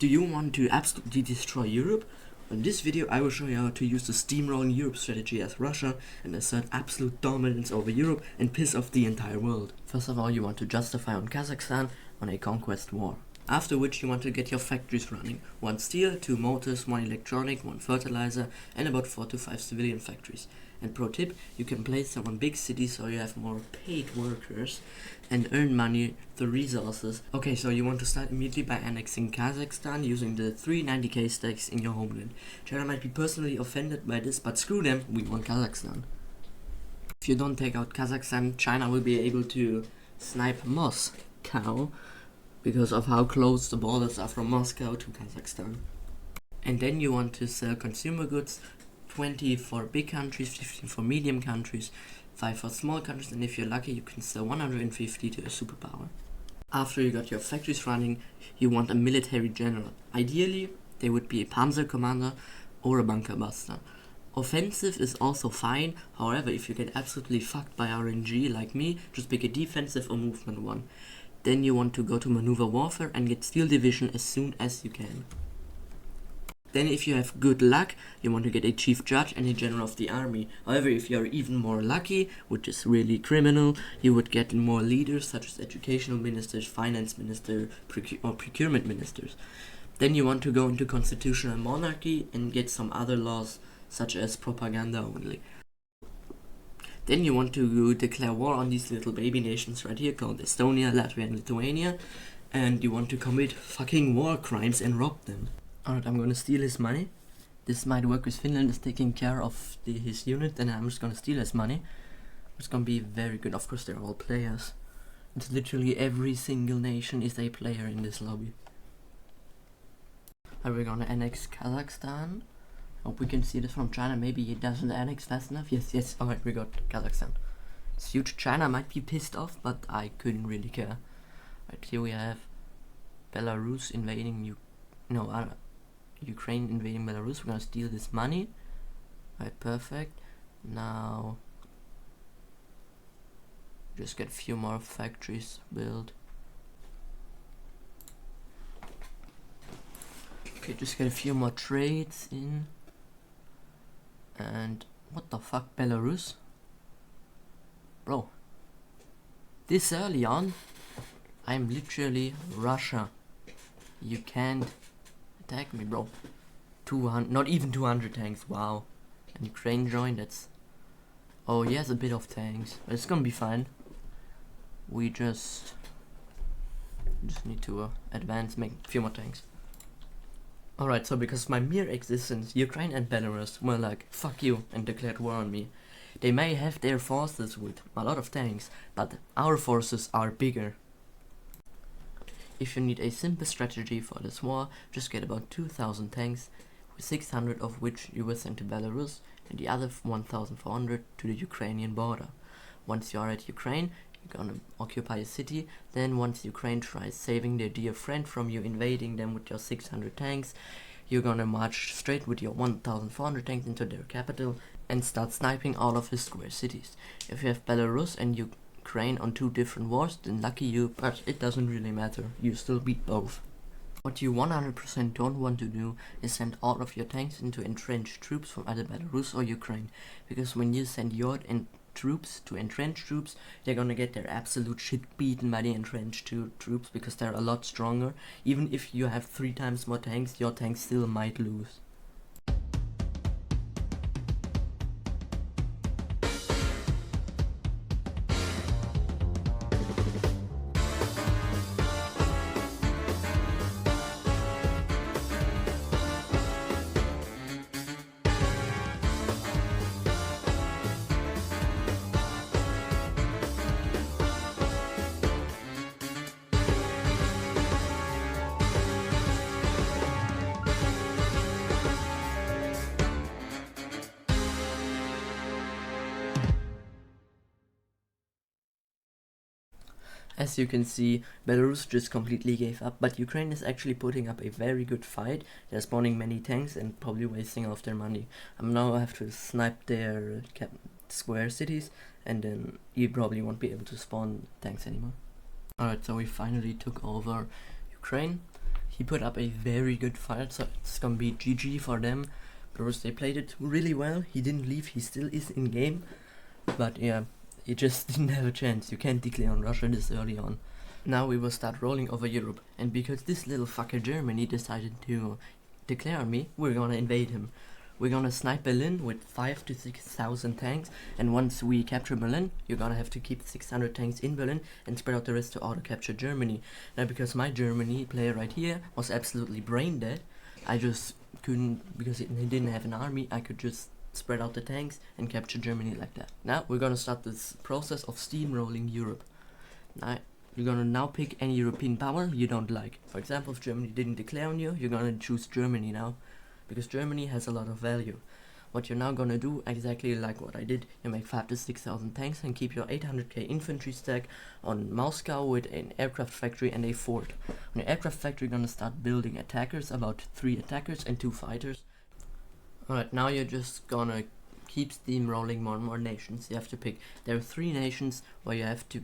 Do you want to absolutely destroy Europe? In this video I will show you how to use the Steamrolling Europe strategy as Russia and assert absolute dominance over Europe and piss off the entire world. First of all, you want to justify on Kazakhstan on a conquest war. After which you want to get your factories running. 1 steel, 2 motors, 1 electronic, 1 fertilizer, and about 4 to 5 civilian factories. And pro tip, you can place them on big cities so you have more paid workers and earn money through resources. Okay, so you want to start immediately by annexing Kazakhstan using the 390k stakes in your homeland. China might be personally offended by this, but screw them, we want Kazakhstan. If you don't take out Kazakhstan, China will be able to snipe Moscow because of how close the borders are from Moscow to Kazakhstan. And then you want to sell consumer goods, 20 for big countries, 15 for medium countries, 5 for small countries, and if you're lucky you can sell 150 to a superpower. After you got your factories running, you want a military general. Ideally, they would be a panzer commander or a bunker buster. Offensive is also fine, however if you get absolutely fucked by RNG like me, just pick a defensive or movement one. Then you want to go to maneuver warfare and get steel division as soon as you can. Then if you have good luck, you want to get a chief judge and a general of the army. However, if you are even more lucky, which is really criminal, you would get more leaders such as educational ministers, finance minister, or procurement ministers. Then you want to go into constitutional monarchy and get some other laws such as propaganda only. Then you want to declare war on these little baby nations right here called Estonia, Latvia and Lithuania, and you want to commit fucking war crimes and rob them. Alright, I'm gonna steal his money. This might work with Finland is taking care of his unit, and I'm just gonna steal his money. It's gonna be very good. Of course they're all players. It's literally every single nation is a player in this lobby. Are we gonna annex Kazakhstan? Hope we can see this from China. Maybe it doesn't annex fast enough. Yes, alright, we got Kazakhstan. It's huge. China might be pissed off, but I couldn't really care. Right, here we have Belarus invading Ukraine invading Belarus. We're gonna steal this money. Right, perfect. Now just get a few more factories built. Okay, just get a few more trades in. And what the fuck, Belarus? Bro, this early on, I'm literally Russia. You can't attack me, bro. 200, not even 200 tanks, wow. And Ukraine joined, that's... Oh, he has a bit of tanks, but it's gonna be fine. We just need to advance, make a few more tanks. Alright, so because of my mere existence, Ukraine and Belarus were like, fuck you, and declared war on me. They may have their forces with a lot of tanks, but our forces are bigger. If you need a simple strategy for this war, just get about 2,000 tanks, with 600 of which you will send to Belarus, and the other 1,400 to the Ukrainian border. Once you are at Ukraine, you're gonna occupy a city, then once Ukraine tries saving their dear friend from you invading them with your 600 tanks, you're gonna march straight with your 1,400 tanks into their capital and start sniping all of his square cities. If you have Belarus and Ukraine on 2 different wars, then lucky you, but it doesn't really matter, you still beat both. What you 100% don't want to do is send all of your tanks into entrenched troops from either Belarus or Ukraine, because when you send your troops to entrenched troops, they're gonna get their absolute shit beaten by the entrenched troops because they're a lot stronger. Even if you have 3 times more tanks, your tanks still might lose. As you can see, Belarus just completely gave up, but Ukraine is actually putting up a very good fight. They're spawning many tanks and probably wasting all of their money. Now I have to snipe their square cities, and then you probably won't be able to spawn tanks anymore. Alright, so we finally took over Ukraine. he put up a very good fight, so it's gonna be GG for them, because they played it really well. He didn't leave, he still is in game, but yeah, he just didn't have a chance. You can't declare on Russia this early on. Now we will start rolling over Europe, and because this little fucker Germany decided to declare on me, we're gonna invade him. We're gonna snipe Berlin with 5 to 6,000 tanks, and once we capture Berlin, you're gonna have to keep 600 tanks in Berlin and spread out the rest to auto-capture Germany. Now because my Germany player right here was absolutely brain dead, I just couldn't, because he didn't have an army, I could just spread out the tanks and capture Germany like that. Now we're gonna start this process of steamrolling Europe. Now, you're gonna now pick any European power you don't like. For example, if Germany didn't declare on you, you're gonna choose Germany now, because Germany has a lot of value. What you're now gonna do, exactly like what I did, you make 5 to 6,000 tanks and keep your 800k infantry stack on Moscow with an aircraft factory and a fort. On your aircraft factory, you're gonna start building attackers, about 3 attackers and 2 fighters. Alright, now you're just gonna keep steamrolling more and more nations. You have to pick, there are 3 nations where you have to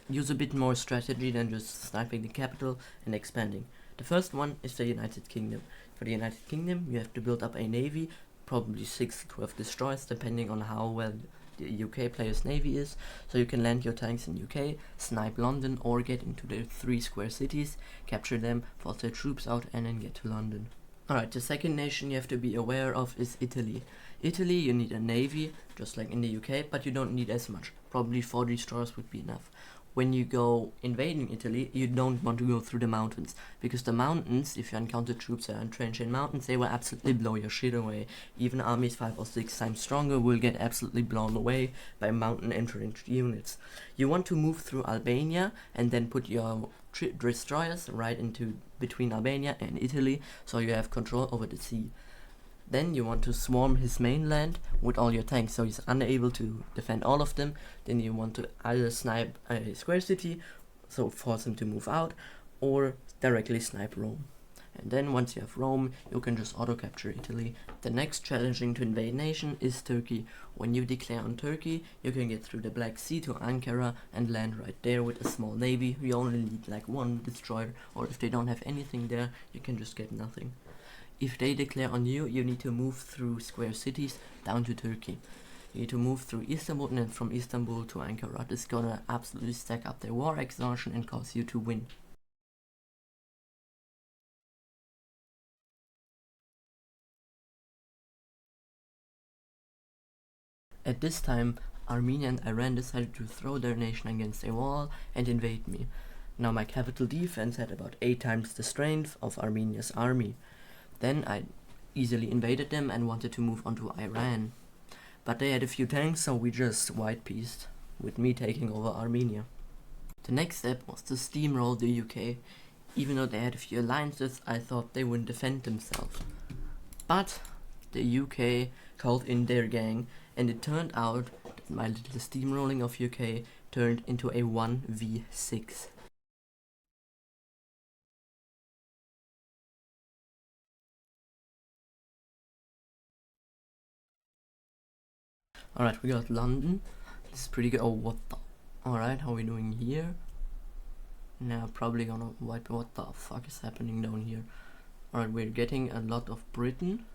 use a bit more strategy than just sniping the capital and expanding. The first one is the United Kingdom. For the United Kingdom, you have to build up a navy, probably 6 to 12 destroyers, depending on how well the UK player's navy is. So you can land your tanks in UK, snipe London, or get into the 3 square cities, capture them, force their troops out, and then get to London. Alright, the second nation you have to be aware of is Italy. Italy, you need a navy, just like in the UK, but you don't need as much. Probably 4 destroyers would be enough. When you go invading Italy, you don't want to go through the mountains, because the mountains, if you encounter troops that are entrenched in mountains, they will absolutely blow your shit away. Even armies 5 or 6 times stronger will get absolutely blown away by mountain entrenched units. You want to move through Albania and then put your destroyers right into between Albania and Italy, so you have control over the sea. Then you want to swarm his mainland with all your tanks, so he's unable to defend all of them. Then you want to either snipe a square city, so force him to move out, or directly snipe Rome. And then once you have Rome, you can just auto-capture Italy. The next challenging to invade nation is Turkey. When you declare on Turkey, you can get through the Black Sea to Ankara and land right there with a small navy. You only need like 1 destroyer, or if they don't have anything there, you can just get nothing. If they declare on you, you need to move through square cities down to Turkey. You need to move through Istanbul and then from Istanbul to Ankara. This is gonna absolutely stack up their war exhaustion and cause you to win. At this time, Armenia and Iran decided to throw their nation against a wall and invade me. Now my capital defense had about 8 times the strength of Armenia's army. Then I easily invaded them and wanted to move on to Iran. But they had a few tanks, so we just white-pieced, with me taking over Armenia. The next step was to steamroll the UK. Even though they had a few alliances, I thought they wouldn't defend themselves. But the UK called in their gang, and it turned out that my little steamrolling of UK turned into a 1v6. Alright, we got London. This is pretty good. Oh, what the? Alright, how are we doing here? Now, probably gonna wipe. What the fuck is happening down here? Alright, we're getting a lot of Britain.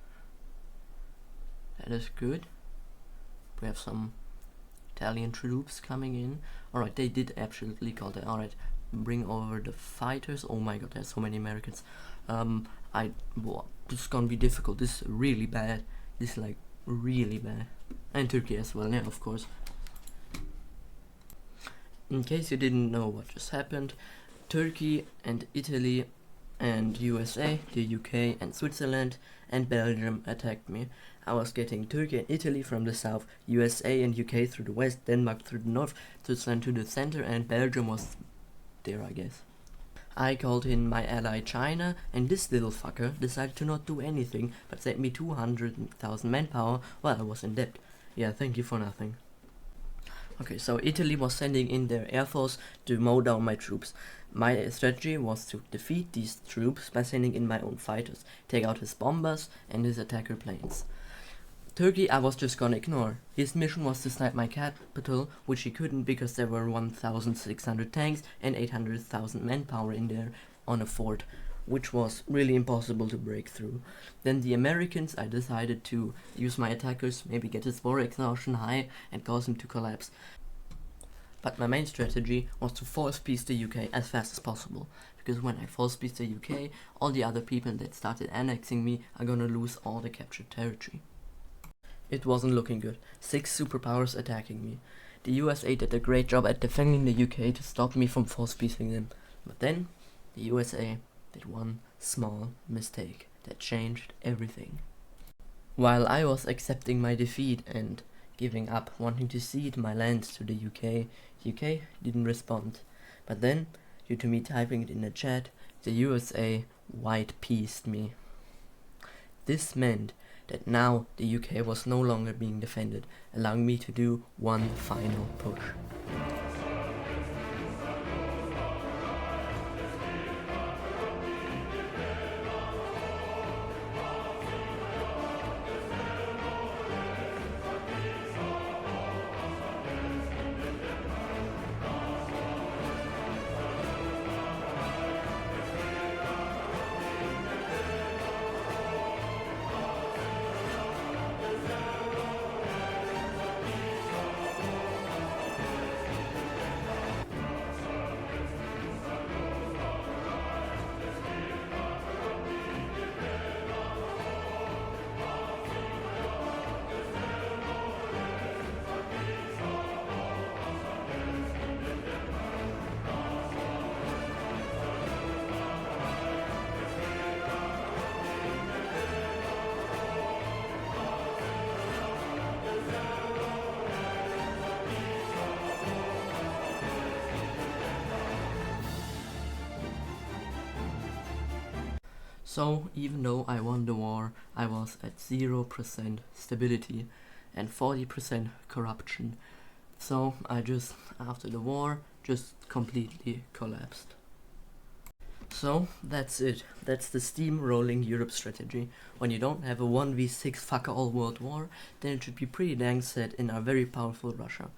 That is good. We have some Italian troops coming in. Alright, they did absolutely call that. Alright, bring over the fighters. Oh my god, there's so many Americans. This is gonna be difficult. This is really bad. This is like really bad. And Turkey as well, yeah, of course. In case you didn't know what just happened, Turkey and Italy and USA, the UK and Switzerland and Belgium attacked me. I was getting Turkey and Italy from the south, USA and UK through the west, Denmark through the north, Switzerland to the center, and Belgium was there, I guess. I called in my ally China, and this little fucker decided to not do anything but sent me 200,000 manpower while I was in debt. Yeah, thank you for nothing. Okay, so Italy was sending in their air force to mow down my troops. My strategy was to defeat these troops by sending in my own fighters, take out his bombers and his attacker planes. Turkey I was just gonna ignore. His mission was to snipe my capital, which he couldn't because there were 1,600 tanks and 800,000 manpower in there on a fort. which was really impossible to break through. Then the Americans, I decided to use my attackers, maybe get his war exhaustion high and cause him to collapse. But my main strategy was to force peace the UK as fast as possible, because when I force peace the UK, all the other people that started annexing me are gonna lose all the captured territory. It wasn't looking good. 6 superpowers attacking me. The USA did a great job at defending the UK to stop me from force peacing them. But then, the USA did one small mistake that changed everything. While I was accepting my defeat and giving up, wanting to cede my lands to the UK didn't respond. But then, due to me typing it in the chat, the USA white-peaced me. This meant that now the UK was no longer being defended, allowing me to do one final push. So, even though I won the war, I was at 0% stability and 40% corruption. So, I just, after the war, just completely collapsed. So, that's it. That's the Steamrolling Europe strategy. When you don't have a 1v6 fuck-all world war, then it should be pretty dang set in a very powerful Russia.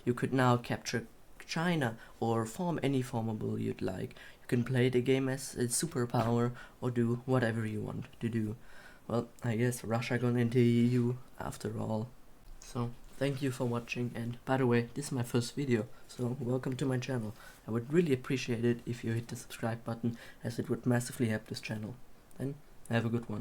You could now capture China or form any formable you'd like. You can play the game as a superpower or do whatever you want to do. Well, I guess Russia gone into EU after all. So, thank you for watching, and by the way, this is my first video, so welcome to my channel. I would really appreciate it if you hit the subscribe button, as it would massively help this channel. Then, have a good one.